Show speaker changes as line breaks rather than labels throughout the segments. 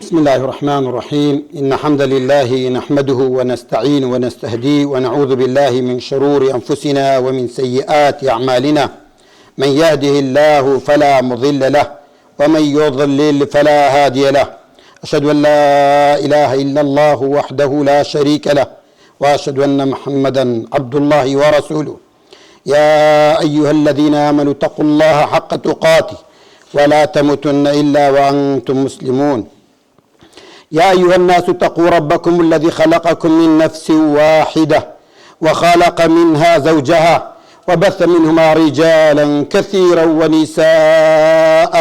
بسم الله الرحمن الرحيم. إن حمد لله نحمده ونستعين ونستهديه ونعوذ بالله من شرور أنفسنا ومن سيئات أعمالنا. من يهده الله فلا مضل له ومن يضلل فلا هادي له. أشهد أن لا إله إلا الله وحده لا شريك له وأشهد أن محمدا عبد الله ورسوله. يا أيها الذين آمنوا اتقوا الله حق تقاته ولا تموتن إلا وأنتم مسلمون. يا أيها الناس اتقوا ربكم الذي خلقكم من نفس واحدة وخلق منها زوجها وبث منهما رجالا كثيرا ونساء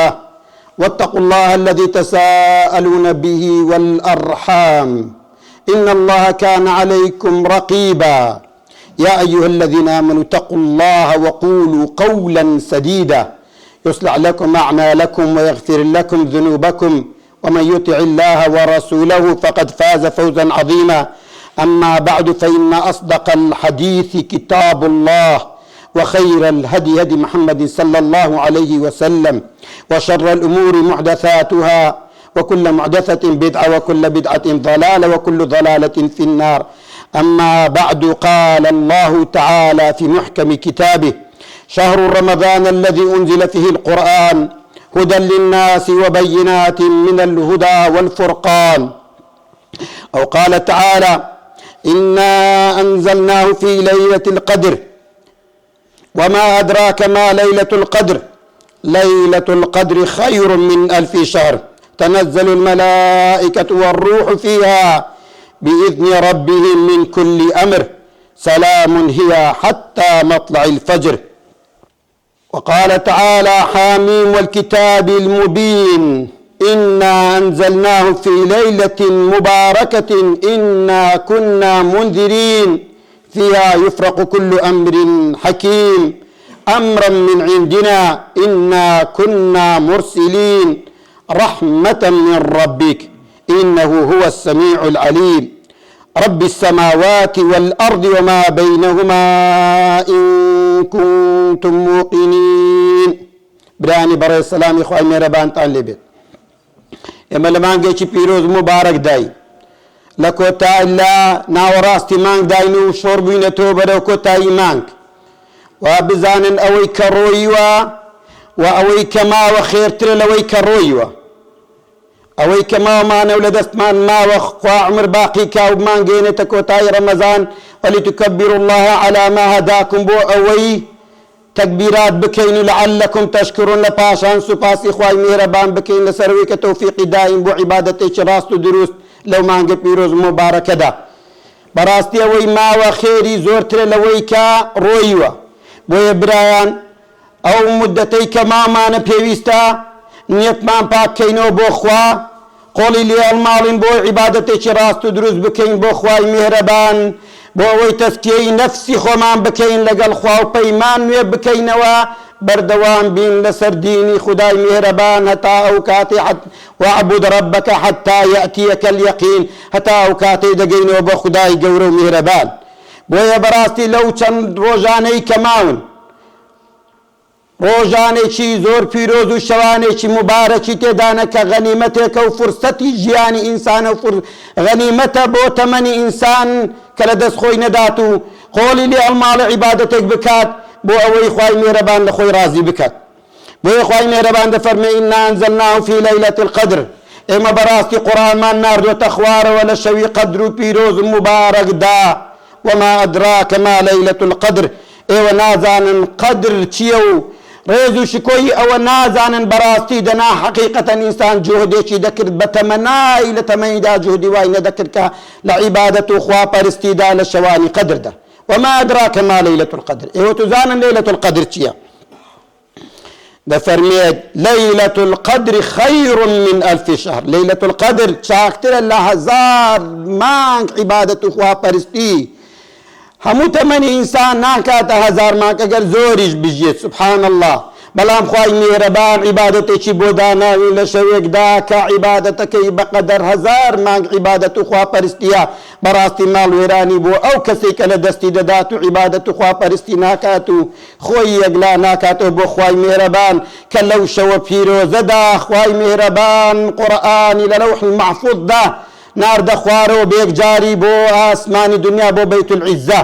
واتقوا الله الذي تساءلون به والأرحام إن الله كان عليكم رقيبا. يا أيها الذين آمنوا اتقوا الله وقولوا قولا سديدا يصلح لكم أعمالكم ويغفر لكم ذنوبكم ومن يطع الله ورسوله فقد فاز فوزا عظيما. أما بعد فإن أصدق الحديث كتاب الله وخير الهدي هدي محمد صلى الله عليه وسلم وشر الأمور محدثاتها وكل محدثة بدعة وكل بدعة ضلالة وكل ضلالة في النار. أما بعد قال الله تعالى في محكم كتابه: شهر رمضان الذي أنزل فيه القرآن هدى للناس وبينات من الهدى والفرقان. أو قال تعالى: إنا أنزلناه في ليلة القدر وما أدراك ما ليلة القدر ليلة القدر خير من 1000 شهر تنزل الملائكة والروح فيها بإذن ربهم من كل أمر سلام هي حتى مطلع الفجر. وقال تعالى: حاميم والكتاب المبين إنا أنزلناه في ليلة مباركة إنا كنا منذرين فيها يفرق كل أمر حكيم أمرا من عندنا إنا كنا مرسلين رحمة من ربك إنه هو السميع العليم رب السماوات والأرض وما بينهما إن كنتم موقنين. براني برای السلام خواهی مهربان تان لبید. اما لمانگه چی پیروز مبارک دای لکوتا اللہ ناوراستی مانگ داینو شوربین تو برو کتایی مانگ و بزانن اوی کروی و اوی کما و خیرتر لوی کروی اوی کما ما نولدست من ما و عمر باقی کاو مانگینه تکوتای رمضان ولتكبروا الله على ما هداكم بو اوی تكبيرات بكين لعلكم تشكرون لباشان سپاسی خواهی مهربان بكين لسروی که توفیق دائم بو عبادت راست و درست لو مانگ پیروز مبارک دا براستی اوی ما و خیری زورتر لوی که روی و بو برایان او مدتی که ما مان پیوستا نیت من پاک کینو بو خوا قولی لی المالین بو عبادت راست و درست بكين بو خواهی مهربان بو اوی تسکیه نفسی خومان بکین لگل خواه و پیمان نوی بکینوا بردوان بین لسر دینی خدای مهربان هتا اوکاتی وعبد ربک حتی یأتیک الیقین هتا اوکاتی دگینو با خدای گورو مهربان بوی براستی لو چند روزانه کماون روزانه چی زور پیروز و شوانه چی مبارکی تدانه که غنیمت که و فرصتی جیانی انسان و غنیمت بو تمنی انسان که لدست خوی نداتو قولی لی المال عبادتك بکات بو اوی خواهی مهربان لخوی راضی بکات بو خواهی مهربان دفرمی انا انزلناه فی لیلة القدر اما براستی قرآن من نارد و تخوار ولا شوی قدر و پیروز مبارک دا وما ادراک ما لیلة القدر ایو نازان قدر چیو ریزو شکوی او نازان براستی دنا حقیقتا انسان جهده چی دکر بتمنای لتمنی دا جهدی وای ندکر که لعبادت خواه پرستی دا لشوانی قدر دا وما ادراک ما لیلة القدر ایو تزانا لیلة القدر چیا دا فرمید لیلة القدر خیر من 1000 شهر لیلة القدر چاکتر اللہ هزار مانگ عبادت خواه پرستی همو تمنی انسان ناکاتا هزار مانگ اگر زوریش بجید سبحان الله بەڵام خوای میهرەبان عیبادەتێکی بۆ داناوی لە شەوێکدا کە عیبادەتەکەی بەقەدەر هەزار مانگ عیبادەت و خواپەرستیە بەڕاستی ماڵوێرانی بۆ ئەو کەسێک کە لە دەستی دەدات و عیبادەت و خواپەرستی ناکات و خۆی یەکلا ناکاتەوە بۆ خوای میهرەبان کە لەو شەوە پیرۆزەدا خوای میهرەبان قورئانی لە لەوح المەحفوظدا ناردە خوارەوە بێکجاری بۆ ئاسمانی دنیا بۆ بەیت العیزە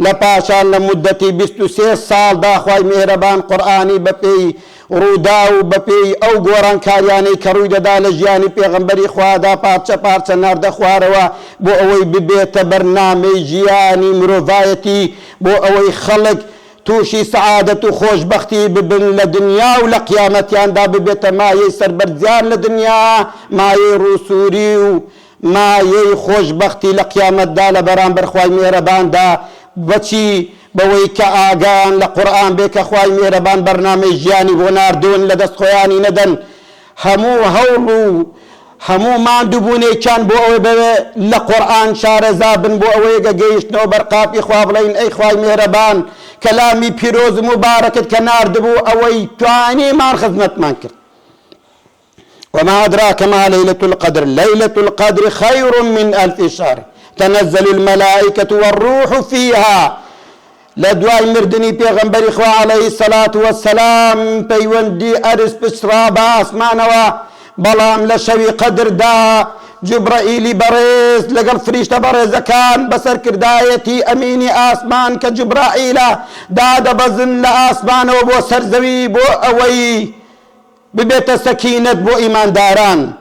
لە پاشان لە مدەتی 23 ساڵدا خوای میهرەبان قورئانی بەپێی ڕوودا و بەپێی ئەو گۆڕانکاریانەی کە ڕووی دەدا لە ژیانی پێغەمبەری خوادا پارچە پارچە ناردە خوارەوە بۆ ئەوەی ببێتە بەرنامەی ژیانی مرۆڤایەتی بۆ ئەوەی خەڵک تووشی سەعادەت و خۆشبەختی ببن لە دنیا و لە قیامەتیاندا ببێتە مایەی سەربەرزیان لە دنیا مایەی ڕووسوری و مایەی خۆشبەختی لە قیامەتدا لە بەرامبەر خوای میهرەباندا بەچی بەوەی کە ئاگان لە قورئان بێ کە خوای میهرەبان بەرنامەی ژیانی بۆ ناردوون لە دەست خۆیانی نەدەن هەموو هەوڵ و هەموو ماندووبوونێکیان بۆ ئەوەی بەوێ لە قورئان شارەزا بن بۆ ئەوەی گەگەیشتنەوە بەرقاپی خوا بڵێن ئەی خوای میهرەبان کەلامی پیرۆز و مبارەکت کە ناردبوو ئەوەی توانیمان خزمەتمان کرد وما أدراك ما ليلة القدر ليلة القدر خير من 1000 شهر تنزل الملائكة والروح فيها لدواي مردني پیغمبری خوا عليه الصلاة والسلام پیوندی ارس پسرا با اسمانوا بلام لشوی قدر دا جبرائیلی بریز لقل فريشتا بريزكان بسر كردايتي أميني آسمان كجبرائيلا داد بزن لآسمان وبو سرزوي بو أوي ببيت سكينة بو إيمان داران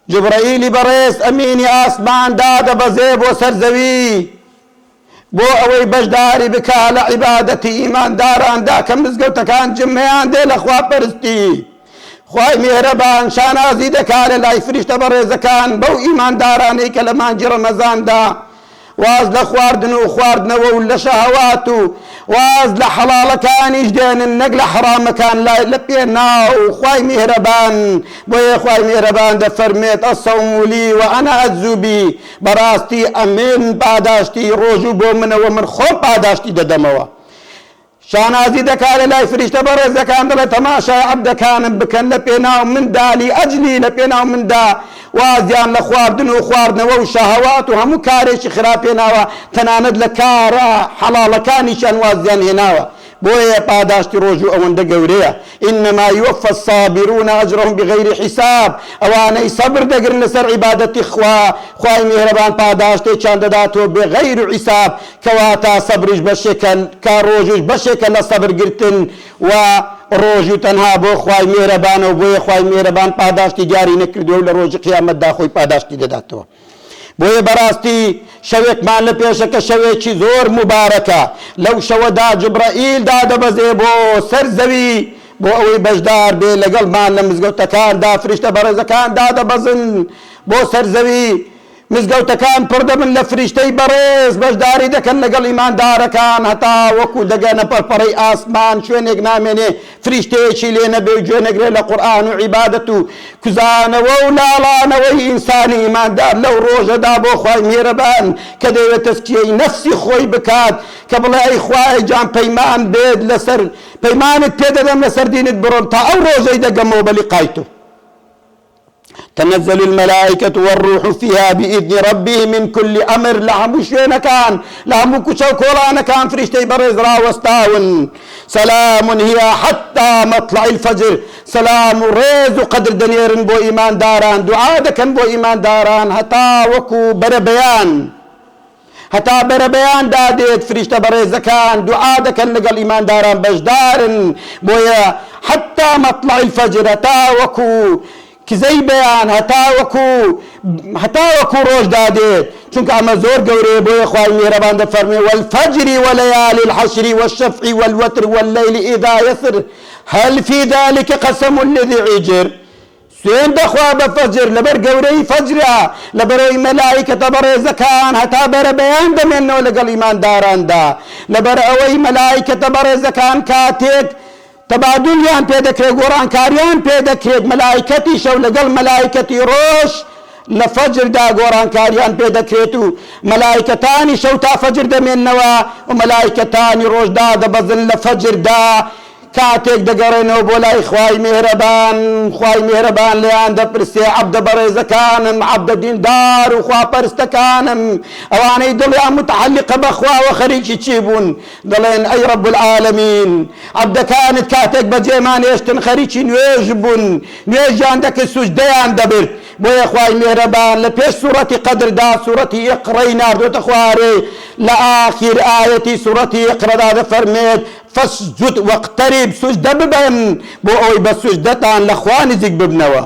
جبرائيلي بريز أميني آسمان داد بزي بو سرزوي بو أوي بجداري بكا لعبادتي إيمان داران دا كمزقوتا كان جمعيان دي لأخوا برستي خواهی میهرەبان شانازی دەکات لە لای فریشتە بەڕێزەکان بەو ئیماندارانەی کە لە مانگی ڕەمەزاندا واز لە خواردن و خواردنەوە و لە شەهەوات و واز لە حەڵاڵەکانیش دێنن نەک لە حەرامەکان لە پێناو خوای میهرەبان بۆیە خوای میهرەبان دەفەرمێت ئەسەوم لی و ئەنا ئەجزو بی بەڕاستی ئەمن پاداشتی ڕۆژ و بۆ منەوە من خۆم پاداشتی دەدەمەوە شانازی دەکات لە لای فریشتە بەڕێزەکان دەڵێ تەماشای عەبدەکانم بکەن لە پێناو مندا لی ئەجلی لە پێناو مندا وازیان لە خواردن و خواردنەوە و شەهەوات و هەموو کارێکی خراپ هێناوە تەنانەت لە کارە حەڵاڵەکانیشیان وازیان هێناوە بۆیە پاداشتی ڕۆژ و ئەوەندە گەورەیە ئینەما یوفە الصابرون ئەجرهم بغەیری حیساب ئەوانەی سەبر دەگرن لەسەر عیبادەتی خوای میهرەبان پاداشتێکیان دەداتەوە بغەیر حیساب کەواتە سەبریش بەشێکە کار ڕۆژیش بەشێکە لە سەبرگرتن و ڕۆژ و تەنها بۆ خوای میهرەبانە و بۆیە خوای میهرەبان پاداشتی دیاری نەکردووە و لە ڕۆژی قیامەتدا خۆی پاداشتی دەداتەوە بۆیە بەڕاستی شەوێکمان لە پێشەکە شەوێکی زۆر مبارەکە لەو شەوەدا جبرائیل دادەبەزێ بۆ سەر زەوی بۆ ئەوەی بەشدار بێ لەگەڵمان لە مزگەوتەکاندا فریشتە بەڕێزەکان دادەبەزن بۆ سەر زەوی مزگەوتەکان پڕ دەبن لە فریشتەی بەڕێز بەشداری دەکەن لەگەڵ ئیماندارەکان هەتا وەکو دەگەنە پەرپەڕەی ئاسمان شوێنێک نامێنێ فریشتەیەکی لێ نەبێ و گوێنەگرێ لە قورئان و عیبادەت و کوزانەوە و لاڵانەوەی ئینسانی ئیماندار لەو ڕۆژەدا بۆ خوای میهرەبان کە دەوێت تەسکیەی نەفسی خۆی بکات کە بڵێ ئەی خوای جان پەیمان بێت لەسەر پەیمانت پێدەدەم لەسەر دینت بڕۆم تا ئەو ڕۆژەی دەگەمەوە بەلیقای تۆ تنزل الملائكة والروح فيها بإذن ربه من كل أمر لهمو شوينة كان لهمو كشو كولانا كان فريشتي برز راوستاون سلام هي حتى مطلع الفجر سلام ريز قدر دنيرن بو إيمان داران دعاء دكن بو إيمان داران هتا وكو بربيان هتا بربيان دادت فريشتة برز كان دعاء دكن لقل إيمان داران بجدارن بويا حتى مطلع الفجر هتا وكو کزەی بەیان هەتا وەکو ڕۆژ دادێت چونکە ئەمە زۆر گەورەیە بۆیە خوای میهرەبان دەفەرمێ والفجر وليالي الحشر والشفع والوتر والليل إذا يسر هل في ذلك قسم لذي حجر سوێن دەخوا بە فەجر لەبەر گەورەی فەجرە لەبەرەوەی مەلایکەتە بەڕێزەکان هەتا بەرە بەیان دەمێننەوە لەگەڵ ئیمانداراندا لەبەر ئەوەی مەلایکەتە بەڕێزەکان کاتێک تەبادولیان پێدەکرێت گۆڕانکاریان پێدەکرێت مەلایکەتی شەو لەگەڵ مەلایکەتی ڕۆژ لە فەجردا گۆڕانکاریان پێدەکرێت و مەلایکەتانی شەو تا فەجر دەمێننەوە و مەلایکەتانی ڕۆژدا دەبەزن لە فەجردا کاتێک دەگەڕێنەوە بۆ لای خوای میهرەبان، خوای میهرەبان لێیان دەپرسێ عەبدە بەڕێزەکانم، عەبدە دیندار و خواپەرستەکانم، ئەوانەی دڵیان متعەلقە بەخواوە خەریکی چی بوون؟ دەڵێن ئەی ڕەب العالەمین، عەبدەکانت کاتێک بەجێمان هێشتن خەریکی نوێژ بوون، نوێژیان دەکرد سوجدەیان دەبرد. بۆیە خوای میهرەبان لە پێش سوورەتی قەدردا سوورەتی ئیقڕەی ناردوتە خوارێ، لە ئاخر ئایەتی سوورەتی ئیقڕەدا دەفەرمێت فەسجد وەقتەریب، سوجدە ببن بۆ ئەوەی بە سوجدەتان لە خوا نزیک ببنەوە.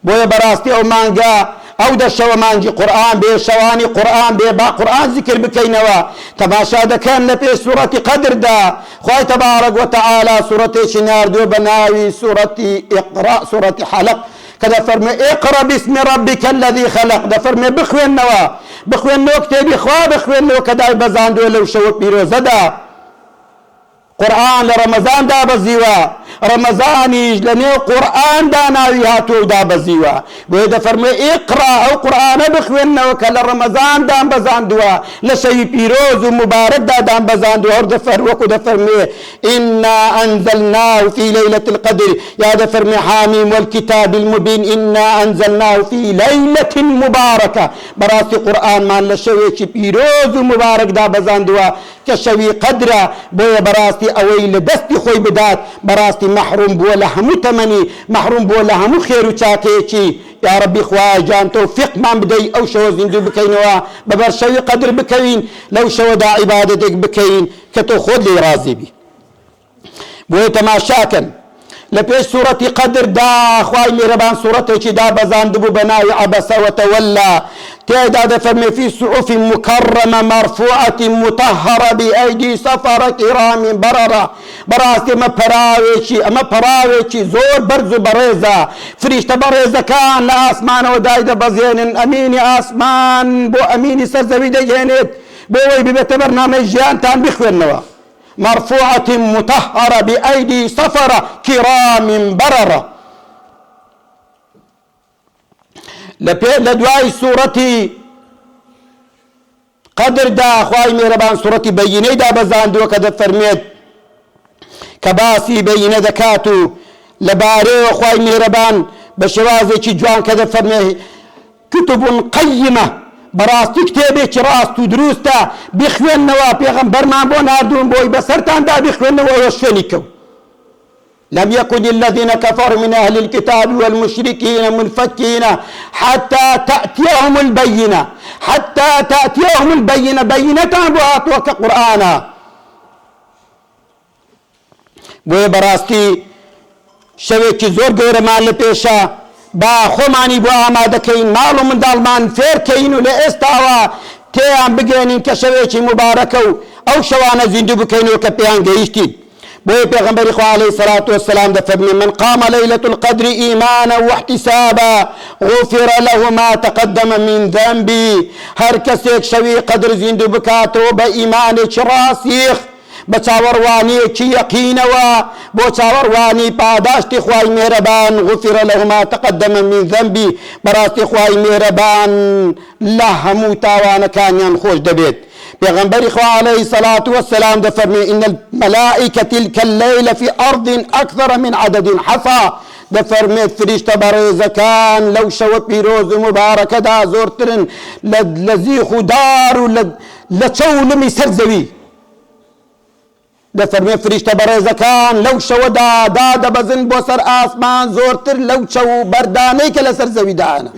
بۆیە بەڕاستی ئەو مانگە ئەو دەشەوە مانگی قورئان بێ، شەوانی قورئان بێ، با قورئان زیکر بکەینەوە. تەماشا دەکەن لە پێش سوورەتی قەدردا خوای تەبارەک وەتەعالا سوورەتێکی ناردووە بە ناوی سوورەتی ئیقڕا، سوورەتی حەلق، کە دەفەرمێ ئیقڕە بسم ربک الذی خەلق، دەفەرمێ بخوێنەوە، بخوێنەوە کتێبی خوا بخوێنەوە کە دای بەزاندووە لەو شەوە پیرۆزەدا. قورئان لە ڕەمەزان دابەزیوە، ڕەمەزانیش لە نێو قورئاندا ناوی هاتووە و دابەزیوە. بۆیە دەفەرمێ ئیقڕا، ئەو قورئانە بخوێنەوە کە لە ڕەمەزان دابەزاندووە، لە شەوی پیرۆز و مبارەکدا دابەزاندووە. وەکو دەفەرمێ ئینا ئەنزەلناه فی لەیلة القەدر، یا دەفەرمێ حامیم والکتاب المبین ئینا ئەنزەلناه فی لەیلة مبارەکە، بەڕاستی قورئانمان لە شەوێکی پیرۆز و مبارەک دابەزاندووە کە شەوی قەدرە. بۆیە بەڕاستی ئەوەی لە دەستی خۆی بدات بەڕاستی مەحروم بووە لە هەموو تەمەنی، مەحروم بووە لە هەموو خێر و چاکەیەکی. یا ربی خوای جان تەوفیقمان بدەی ئەو شەوە زیندوو بکەینەوە، بەبەر شەوی قەدر بکەوین، لەو شەوەدا عیبادەتێک بکەین کە تۆ خۆت لێی ڕازی بی. بۆیە تەماشاکەن لە پێش سوورەتی قەدردا خوای میهرەبان سوورەتێکی دابەزاندبوو بە ناوی عەبەسە وەتەوەلا، تێدا دەفەرمێ فی صحف مکەڕەمە مەرفوعەت مطهرە بئەیدی سەفەرە کیرام بەرەرە. بەڕاستی ئەمە پەراوێکی زۆر بەرز و بەڕێزە، فریشتە بەڕێزەکان لە ئاسمانەوە دای دەبەزێنن، ئەمینی ئاسمان بۆ ئەمینی سەرزەوی دەگێنێت بۆ ئەوەی ببێتە بەرنامەی ژیانتان بخوێننەوە. مرفوعة مطهرة بأيدي سفرة كرام بررة. لدواي سورتي قدر دا خواهي مهربان سورتي بيني دا بزاندو كده فرميت كباسي بيني دكاتو لباري خواهي مهربان بشوازي چي جوان كده فرمي كتب قيمة، بەڕاستی کتێبێکی ڕاست و دروستە، بخوێنەوە. پێغەمبەرمان بۆ ناردوون بۆی بەسەرتاندا بخوێنەوە ئەوە شوێنی کەوت. لم يكن الذين كفروا من أهل الكتاب والمشركين منفكين حتى تأتيهم البينة، حتى تأتيهم البينة، بينة بواتوا كقرآنا. بۆیە بەڕاستی شەوێکی زۆر گەورەمان لە پێشە، با خۆمانی بۆ ئامادەکەین، ماڵ و منداڵمان فێرکەین و لە ئێستاوە تێیان بگەێنین کە شەوێکی مبارەکە و ئەو شەوانە زیندوو بکەینەوە کە پێیان گەیشتین. بۆیە پێغەمبەری خوا عەلەیهی سەڵات وەسەلام دەفەرمێ من قام ليلة القدر إيمانا واحتسابا غفر له ما تقدم من ذنبي. هەر کەسێک شەوی قەدر زیندوو بکاتەوە بە ئیمانێکی ڕاسیخ، بە چاوەڕوانیەکی یەقینەوە، بۆ چاوەڕوانی پاداشتی خوای میهرەبان، غفر له ما تقدم من ذنبی، بەڕاستی خوای میهرەبان لە هەموو تاوانەکانیان خۆش دەبێت. پێغەمبەری خوا عەلەیهی سەڵات وەسەلام دەفەرمێ إن الملائكة تلك الليلة في أرض أكثر من عدد حصى. دەفەرمێت فریشتە بەڕێزەکان لەو شەوە پیرۆز و مبارەکەدا زۆرترن لە زیخ و دار و لە چەولمی سەرزەوی. دەفەرمێ فریشتە بەڕێزەکان لەو شەوەدا دادەبەزن بۆ سەر ئاسمان زۆرتر لەو چەو بەردانەی کە لەسەر زەویدانە.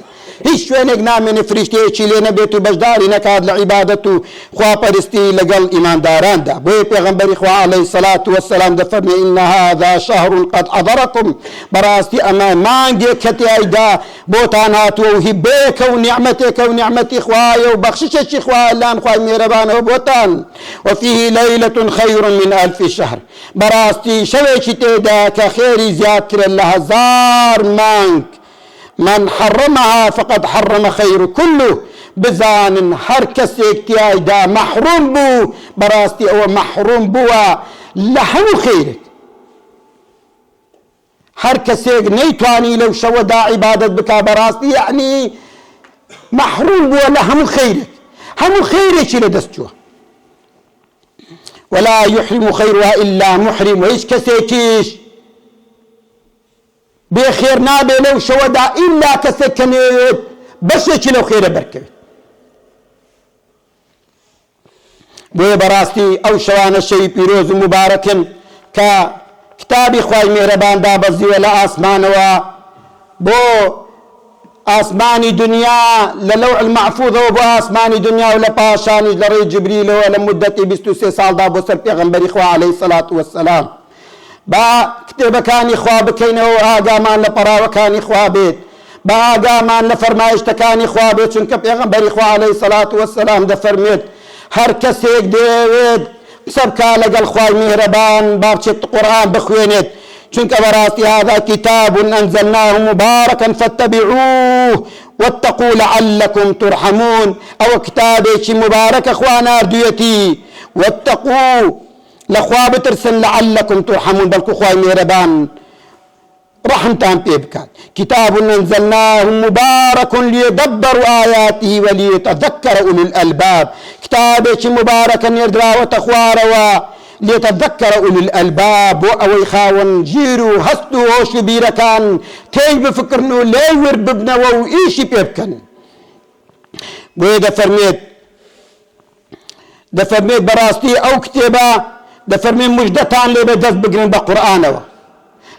هیچ شوێنێک نامێنێ فریشتەیەکی لێ نەبێت و بەشداری نەکات لە عیبادەت و خواپەرستی لەگەڵ ئیمانداراندا. بۆیە پێغەمبەری خوا عەلەیهی سەڵات وەسەلام دەفەرمێ إن هذا شهر قد حضركم، بەڕاستی ئەمە مانگێک کە تیایدا بۆتان هاتووە و هیبەیەکە و نیعمەتێکە و نیعمەتی خوایە و بەخششێکی خوایە لام خوای میهرەبانەوە بۆتان. وفيه ليلة خير من ألف شهر، بەڕاستی شەوێکی تێدا کە خێری زیادترە لە هەزار مانگ. من حرمها فقد حرم خير كله. بزانن هەر کەسێک تیایدا مەحروم بوو، بەڕاستی ئەوە مەحروم بووە لە هەموو خێرێک. هەر کەسێک نەیتوانی لەو شەوەدا عیبادەت بکا، بەڕاستی یعنی مەحروم بووە لە هەموو خێرێک، هەموو خێرێکی لە دەست چووە. ولا يحرم خيرها إلا محرم وهيش كسيكيش بخير نابي لو شودا إلا كسكنيت بشيك لو خير بركبت بوي براستي أو شوان الشيء بيروز مبارك ككتابي خواي مهربان دابزي ولا آسمان بو آسماني دنيا للوع المحفوظ وبو آسماني دنيا ولا باشاني لري جبريل ولا مدتي 23 سال دابو سر پیغمبري خوا عليه الصلاة والسلام با كتابة كان إخوة بكينه وآقامان لپراوة كان إخوة بيت با آقامان لفرمايشت كان إخوة بيت چونك پیغمبر إخوة عليه الصلاة والسلام ده فرميت هر كسيك ديويد سبكا لقل خواي مهربان بابچت قرآن بخوينت چونك براسي هذا كتاب أنزلناه مباركا فاتبعوه واتقوا لعلكم ترحمون أو كتابي مبارك أخوانا أرديتي واتقوا لخوا بترسل لعلكم ترحمون بلكو خواي مهربان رحمتان بيبكات كتاب أنزلناه مبارك ليدبروا آياته وليتذكر أولي الألباب كتابك مباركا يدرا وتخواروا ليتذكر أولي الألباب وأوي خاون جيرو هستو وشبير كان تي بفكرنو ليور ببنا وإيشي بيبكن ويدا فرميت براستي أو كتابة دفرميت مجدتان لي بدز بقرن بقرآنوا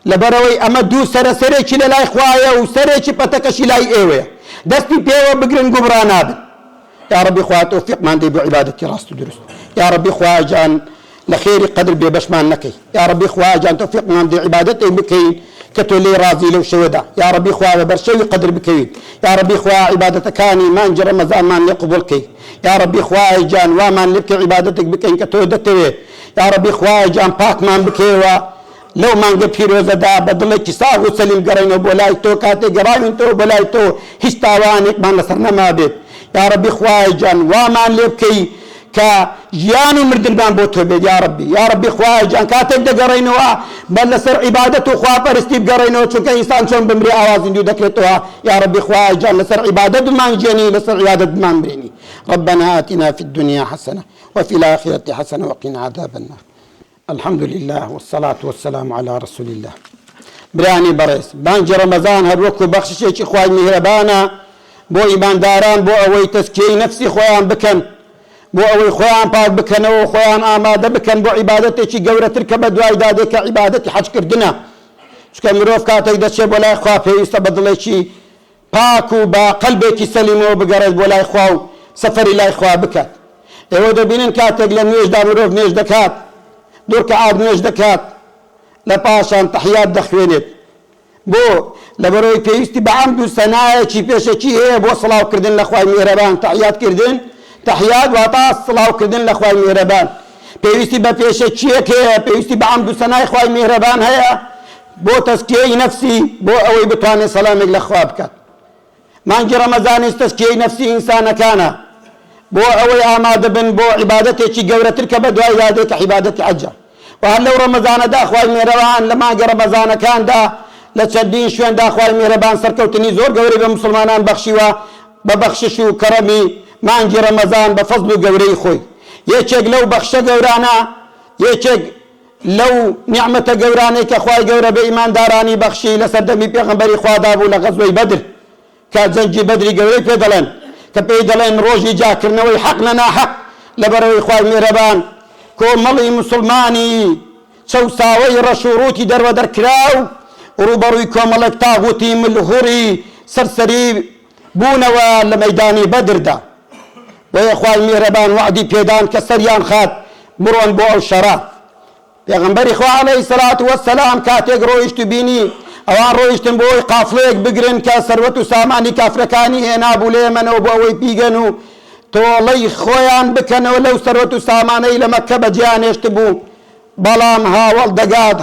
لبروي أما دو سرسريكي للاي خوايا وسريكي بتكشي لاي ايوه دستي بيوا بقرن قبرانا بن يا ربي خوايا توفيق ما عندي بعبادتي راس تدرس يا ربي خوايا جان لخيري قدر ببشمان نكي يا ربي خوايا جان توفيق ما عندي عبادتي بكين كتولي راضي لو شودا يا ربي خوايا برشوي قدر بكين يا ربي خوايا عبادتك كاني ما نجي رمضان ما نقبلكي يا ربي خوايا جان وما نبكي عبادتك بكين كتودتي يا ربي خوايا جان باك ما بكيوا لو مانگه پیروزه دا بدله کی ساغو سلیم گرینو بولای تو کاته گراین تو بولای تو هستاوان یک من سر نمابید یا ربی خوای جان و مان لبکی کا جیانو مردن بان بوتو بید یا ربی خوای جان کاته گرینو بل سر عبادت خوا پرستی گرینو چون که انسان چون بمری آواز اندو دکلتو یا ربی خوای جان لسر عبادت مان جنی لسر عبادت مان برینی ربنا آتنا في الدنيا حسنه وفي الآخرة حسنه وقنا عذاب النار الحمد لله والصلاة والسلام على رسول الله براني بريس بانج رمضان هروكو بخششي خواي مهربانا بو إيمان داران بو أوي تسكي نفسي خوان بكن بو أوي خوان باك بكن أو خوان آمادة بكن بو عبادتي قورة تركب دواي دادك عبادتي حج كردنا شكا مروف كاتك دشي بولا إخوا في يستبدل شي باكو با قلبك سليمو بقرز بولا إخوا سفري لا إخوا بكت إيوه دبينن كاتك لنويش دا مروف نيش دكات دور كعاد نوش دكات لباشان تحيات دخوينت بو لبروي بيستي بعمدو سنايا چي بيشا چي هي بو صلاة كردن لخواي مهربان تحيات كردن تحيات واطاس صلاة كردن لخواي مهربان بيستي بيشا چي هي بيستي بعمدو سنايا خواي مهربان هيا بو تسكي نفسي بو اوي بتواني سلامك لخوابك مانجي رمضان استسكي نفسي انسان كان بو اوي آماده بن بو عبادتي چي قورة تركب دواء ذاتك عبادتي عجا وهل لو رمضان دا اخوائي مهربان لما جا رمضان كان دا لتشدين شوين دا اخوائي مهربان سركوتني زور قوري بمسلمانان بخشيوا ببخششو كرمي ما نجي رمضان بفضل قوري خوي يچك لو بخش قورانا يچك لو نعمة قوراني كاخوائي قورة بإيمان داراني بخشي لسردمي بيغنبري خوا دابو لغزوي بدر كازنجي بدري قوري بيدلن كبيدلين روجي جاكرنوي حق لنا حق لبروي خواي مهربان كو ملي مسلماني شو ساوي رشوروتي در ودر كراو وروبروي كو ملك طاغوتي ملهوري سرسري بونوا لميداني بدر دا ويا خواي مهربان وعدي بيدان كسريان خات مرون بو الشرا پیغمبر خوا عليه الصلاة والسلام كاتيك رويشتو بيني اوان رويشتن بوي قافليك بقرن كسروتو ساماني كافركاني هنا ابو ليمن وبو اوي بيغنو تولي خويان بكن ولو سروتو ساماني لمكة بجيان يشتبو بلام هاول دقاد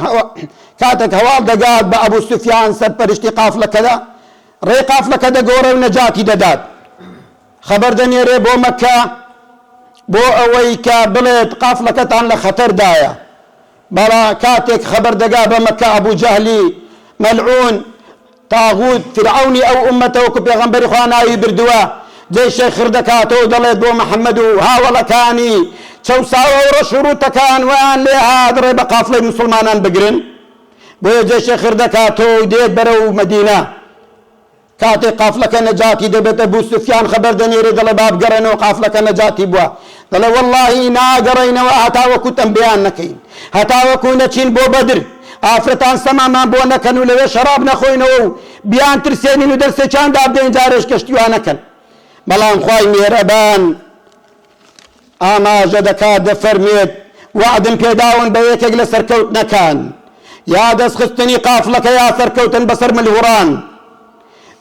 كاتك هوال دقاد بأبو سفيان سر پرشتي قافلة كذا ري قافلة كذا قورة ونجاتي دداد خبر دني ري بو مكة بو اوي كبلد قافلة كتان لخطر دايا بلا كاتك خبر دقاد بمكة ابو جهلي ملعون طاغوت فرعوني او امته وكبيغمبر اخوانا يبردوا زي شيخ خردكاتو ضليت بو محمد ها ولا كاني چەوساوە و ڕەش و ڕووتەکان ویان لێ هات ڕێ بە قافڵەی موسڵمانان بگرن بۆیە جێشێ خر دەکاتەوە دێت بەرەو مەدینە کاتێک قافڵەکە نەجاتی دەبێتە بوو سوفیان خەبەر دەنێرێ دەڵێ با بگەڕێنەوە قافڵەکە نەجاتی بووە دەڵێ وەڵڵاهی ناگەڕێینەوە هەتاوەکو تەنبیان نەکەین هەتاوەکو نەچین بۆ بەدر ئافرەتان سەمامان بۆ نەکەن و لەوێ شەراب نەخۆینەوە و بیان ترسێنین و دەرسێکیان دابدەین جارێش کەشتیوان نەکەن بەڵام خوای میهرەبان ئاماژە دەکات دەفەرمێت وعدم پێداون بە یەکێک لە سەرکەوتنەکان یا دەستخستنی قافڵەکە یا سەرکەوتن بەسەر ملهوڕان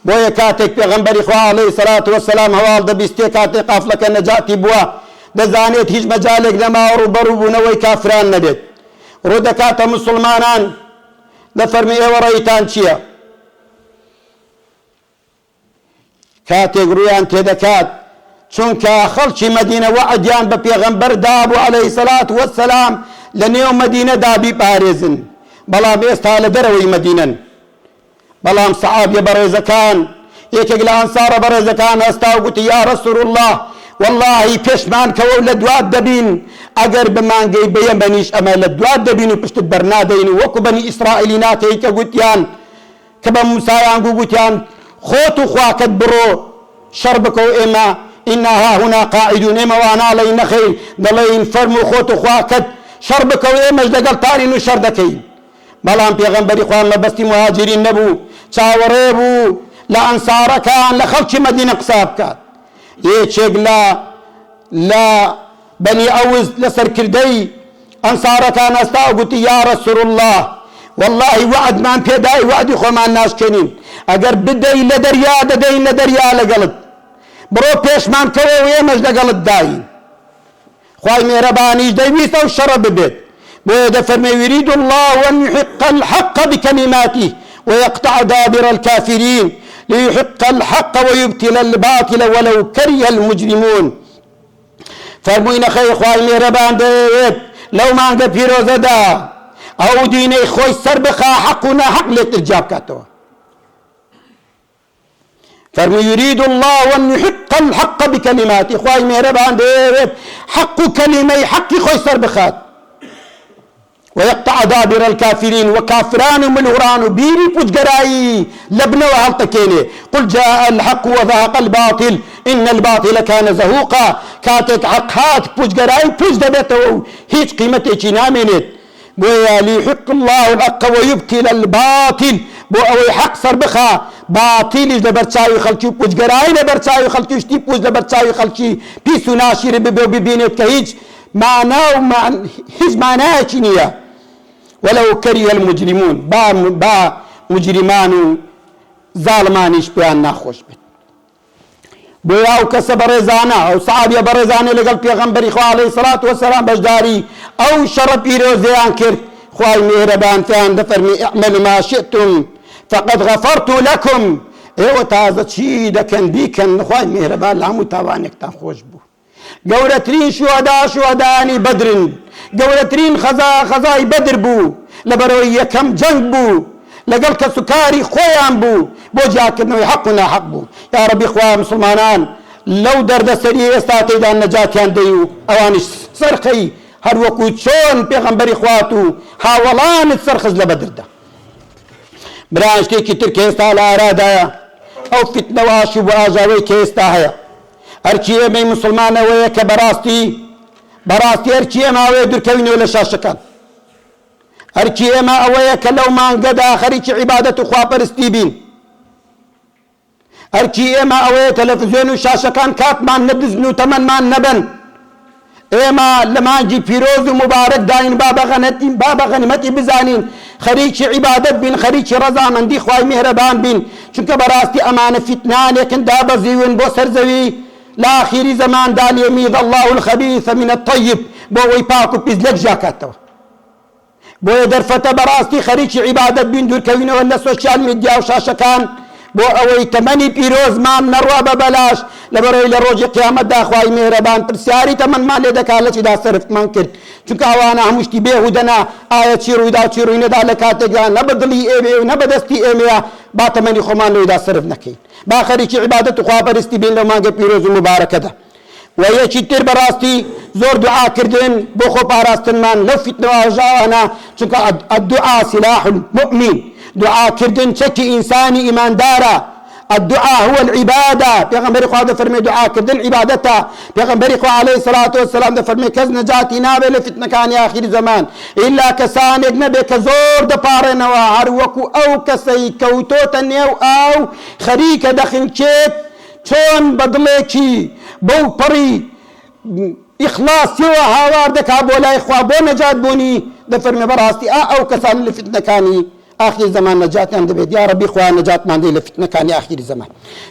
بۆیە کاتێک پێغەمبەری خوا عەلەیهی سەلات وەسەلام هەواڵ دەبیستێ کاتێک قافڵەکە نەجاتی بووە دەزانێت هیچ مەجالێک لەماوە ڕووبەڕووبوونەوەی کافران نەبێت ڕوو دەکاتە موسڵمانان دەفەرمی ئێوە ڕێیتان چییە کاتێک ڕوویان تێدەکات چونکە خەڵکی مەدینە وعدیان بە پێغەمبەر دابوو عەلەیهی سەلات وەسەلام لە نێو مەدینەدا بیپارێزن بەڵام ئێستا لە دەرەوەی مەدینەن بەڵام سەحابە بەڕێزەکان یەکێک لە ئەنسارە بەڕێزەکان هەستا و گوتی یا ڕەسوول الله واللهی پێشمان کەوە و لە دوات دەبین ئەگەر بمانگەی بە یەمەنیش ئەمە لە دوات دەبین و پشتت بەرنادەین و وەکو بەنی ئیسرائیلی ناکەی کە گوتیان کە بە موسایان گوتیان خۆت و خواکەت بڕۆ شەڕ بکە و ئێمە ئینا هاهونا قاعدون ئێمە وا ناڵێین نەخەیر دەڵێین فەرموو خۆت و خواکەت شەڕ بکە و ئێمەش لەگەڵ تارین و شەڕ دەکەین بەڵام پێغەمبەری خوان لە بەستی مهاجرین نەبوو چاوەڕێ بوو لە ئەنسارەکان لە خەڵکی مەدینە قسا بکات یەکێک لە بەنی ئەوز لە سەرکردەی ئەنسارەکان هەستا و گوتی یا ڕەسوول الله واللهی وعدمان پێدای وعدی خۆمان ناشکێنین ئەگەر بدەی لە دەریا دەدەین لە دەریا لەگەڵت بڕۆ پێشمان کەوە و ئێمەش لەگەڵت داین خوای مێرەبانیش دەیویست ئەو شەڕە ببێت بۆیە دەفەرمێ يريد الله أن يحق الحق بكلماته ويقطع دابر الكافرين ليحق الحق ويبطل الباطل ولو كره المجرمون فەرمووی نەخەی خوای مێرەبان دەوێت لەو مانگە پیرۆزەدا ئەو دینەی خۆی سەر بخا حەق و ناحەق لێتر جا بکاتەوە فەرمووی يريد الله أن يحق الحق بكلماته خوای مێرەبان دەوێت حەق و کەلیمەی حەقی خۆی سەر بخات ويقطع دابر الكافرين وكافران ملهران بيري بوجراي لبنوا هالتكيني قل جاء الحق وذهق الباطل إن الباطل كان زهوقا كاتك حق هات بوجراي بوجدبته هيج قيمته جنامنت بويا ليحق الله الحق ويبطل الباطل بو اوي حق سربخا باطل لبرچاوي خلچي بوجراي لبرچاوي خلچي شتي بوج لبرچاوي خلچي بيسو ناشر ببينت كهيج معناه هیچ معنایەکی نییە ولو كره المجرمون با مجرمان و زاڵمانیش پێیان ناخۆش بێت بۆیە ئەو کەسە بەڕێزانە ئەو سەحابیە بەڕێزانە لەگەڵ پێغەمبەری خوا عەلەیهی سەلات وەسەلام بەشداری ئەو شەڕە پیرۆزەیان کرد خوای میهرەبان پێیان دەفەرمی اعملوا ما شئتم فقد غفرت لكم ئێوە تازە چی دەکەن بیکەن خوای میهرەبان لە هەموو تاوانێکتان خۆش بوو گەورەترین شوهەدایانی بەدرن گەورەترین خەزای بەدر بوو لەبەرەوەی یەکەم جەنگ بوو لەگەڵ کەسوکاری خۆیان بوو بۆ جاکردنەوەی حەق و ناحەق بوو یا ڕەبی خوا مسلمانان لەو دەردەسەری ئێستا تێدا نەجاتیان دەی و ئەوانش سەرخەی هەروەکو چۆن پێغەمبەری خوات و هاوڵانت سەرخز لە بەدردا بران شتێکی تر کە ئێستا لە ئارادایە ئەو فتنەواش و ئاژاوەی کە ئێستا هەیە هەرچی ئێمەی مسلمانەوەیە کە بەڕاستی هەرچی ئێمە ئەوەیە دوورکەوینەوە لە شاشەکان هەرچی ئێمە ئەوەیە کە لەو مانگەدا خەریکی عیبادەت و خواپەرستی بین هەرچی ئێمە ئەوەیە تەلەڤیزیۆن و شاشەکان کاتمان نەدزن و تەمەنمان نەبن ئێمە لە مانگی پیرۆز و مبارەک داین با بە غەنیمەتی بزانین خەریکی عیبادەت بین خەریکی ڕەزامەندی خوای میهرەبان بین چونکە بەڕاستی ئەمانە فتنانێکن دابەزیون بۆ سەرزەوی لآخر زمان دال يميز الله الخبيث من الطيب بو ويباكو بيزلك جاكاتو بو درفتا براستي خريج عبادة بين دور كوينة ولا سوشيال ميديا وشاشكان بو اوي تمني بيروز مان نروى ببلاش لبروي لروج قيامة دا خواهي مهربان ترسياري تمن ما لدك على دا صرفت منكر چونك اوانا همشتي بيهودنا آية چيرو دا چيرو دا لكاتگا نبدلي ايمي نبدستي ايمي با تمني خمان لو دا صرف نكين با خريج عبادت خوا پرستی بین لو مانگه پیروز و مبارکه ده ويكي تر براستي زور دعاء كردن بخو باراستن من لفت نواجانا چونك الدعاء سلاح المؤمن دعاء كردن شكي إنساني إيمان دارا الدعاء هو العبادة پیغمبر خدا فرمي دعاء كردن عبادتا پیغمبر خدا عليه الصلاة والسلام ده فرمي كز نجاتي نابه لفتنة كان آخر زمان إلا كسانك نبه كزور ده پارنوا هر وكو أو كسي كوتوتا نيو أو خريك دخل چيت چون بدلكي بو پري إخلاص يوا هاوار دكا بولا إخوة بو نجات بوني ده فرمي براستي أو كسان لفتنة كاني آخر زمان نجات عند بيت يا ربي إخوان نجات ما عندي لفتنة كان آخر زمان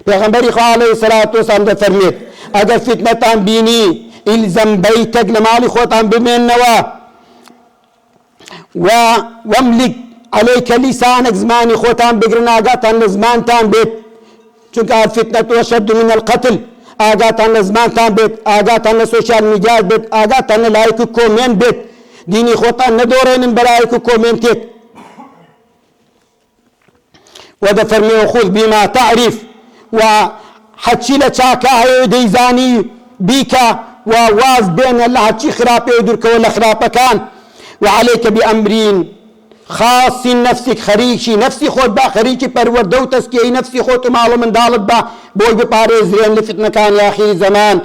پیغمبر إخوة عليه الصلاة والسلام ده فرميت أجر فتنة بيني إلزم بيتك لمالي خوتان بمن نوا واملك عليك لسانك زماني خوتان بقرناقاتان لزمان تان بيت چونك الفتنة أشد من القتل آقاتان لزمان تان بيت آقاتان لسوشيال ميديا بيت آقاتان لايك كومين بيت ديني خوتان ندورين بلايك كومين تيك وده فرمي وخذ بما تعرف وحتشي لشاكا ديزاني بيكا وواز بين الله حتشي خرابي ودرك ولا خرابة كان وعليك بأمرين خاص نفسك خريشي نفسي خود با خريشي پرورده و تسكيه نفسي خود مالو من دالت با بوي بپاريز رين لفتنة كان يا أخي زمان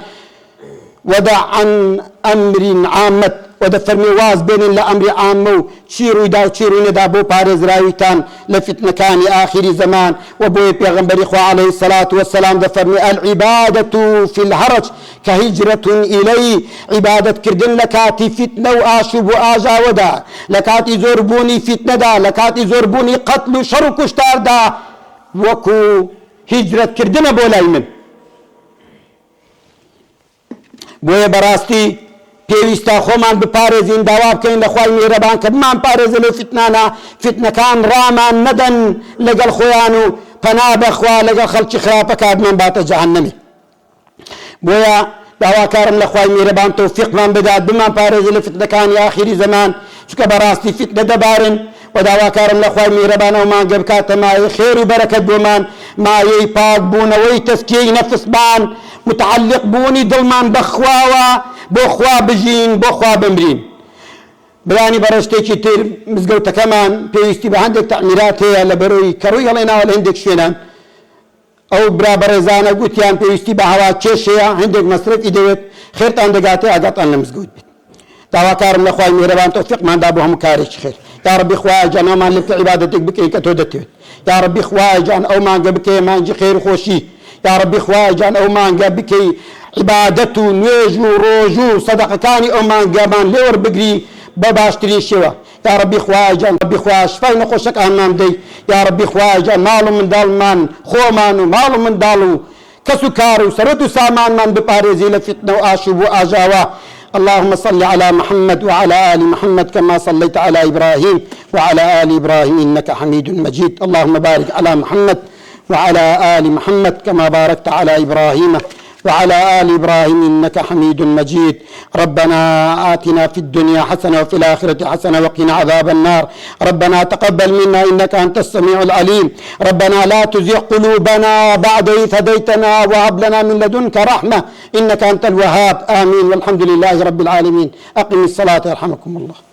ودع عن أمر عامت وده فرمي واز بين لأمر عامو شيرو دا وشيرو ندا بو بارز رايتان لفتنة كان آخر زمان وبوي بيغمبر إخوة عليه الصلاة والسلام ده فرمي العبادة في الهرج كهجرة إلي عبادة كردن لكاتي فتنة وآشب وآجا ودا لكاتي زوربوني فتنة دا لكاتي زوربوني قتل وشرك وشتار دا وكو هجرة كردن بولاي من بوي براستي پێویستە خۆمان بپارێزین داوا بکەین لە خوای میهرەبان کە بمان پارێزە لەو فتنانە فتنەکان ڕامان نەدەن لەگەڵ خۆیان و پەنا بەخوا لەگەڵ خەڵکی خراپەکە بمان باتە جەهەنەمی بۆیە داواکارم لە خوای میهرەبان تەوفیقمان بدات بمان پارێزە لە فتنەکانی ئاخری زەمان چونکە بەڕاستی فتنە دەبارن و داواکارم لە خوای میهرەبان ئەومان گە بکاتە مایەی خێر و بەرەکەت بۆمان مایەی پاک بوونەوەی تەزکیەی نەفسمان متعلق بوونی دڵمان بەخواوە بۆ خوا بژین بۆ خوا بمرین بەیانی بەڕێشتێکی تر مزگەوتەکەمان پێویستی بە هەندێک تەعمیرات هەیە لە بەرەوەی کەڕووی هەڵێناوە لە هەندێک شوێنان ئەو برا بەڕێزانە گوتیان پێویستی بە هەوا کێش هەیە هەندێک مەسرەفی دەوێت خێرتان دەگاتێ ئاگاتان لە مزگەوت بێت داواکارم لە خوای میهرەبان تەوفیقماندا بۆ هەموو کارێکی خێر یا ربی خوای جان ئەومان لە عیبادەتێک بکەین کە تۆ دەتەوێت یا ربی خوای جان ئەومانگە بکەی مانجی خێر و خۆشی یا ربی خوای جان ئەومانگە بکەی عبادەت و نوێژ و ڕۆژ و سەدەقەکانی ئەومانگەمان لێوە بگری بە باشترین شێوە یا ربی خوای جان ربی خوای شفای نەخۆشەکانمان بدەی یا ربی خوای جان ماڵ و منداڵمان خۆمان و ماڵ و منداڵ و کەس و کار و سەرەت و سامانمان بپارێزی لە فتنە و ئاشوب و ئاژاوە اللهم صل على محمد وعلى آل محمد كما صليت على إبراهيم وعلى آل إبراهيم إنك حميد مجيد اللهم بارك على محمد وعلى آل محمد كما باركت على إبراهيم وعلى آل إبراهيم إنك حميد مجيد ربنا آتنا في الدنيا حسنة وفي الآخرة حسنة وقنا عذاب النار ربنا تقبل منا إنك أنت السميع العليم ربنا لا تزغ قلوبنا بعد إذ هديتنا وهب لنا من لدنك رحمة إنك أنت الوهاب آمين والحمد لله رب العالمين أقم الصلاة يرحمكم الله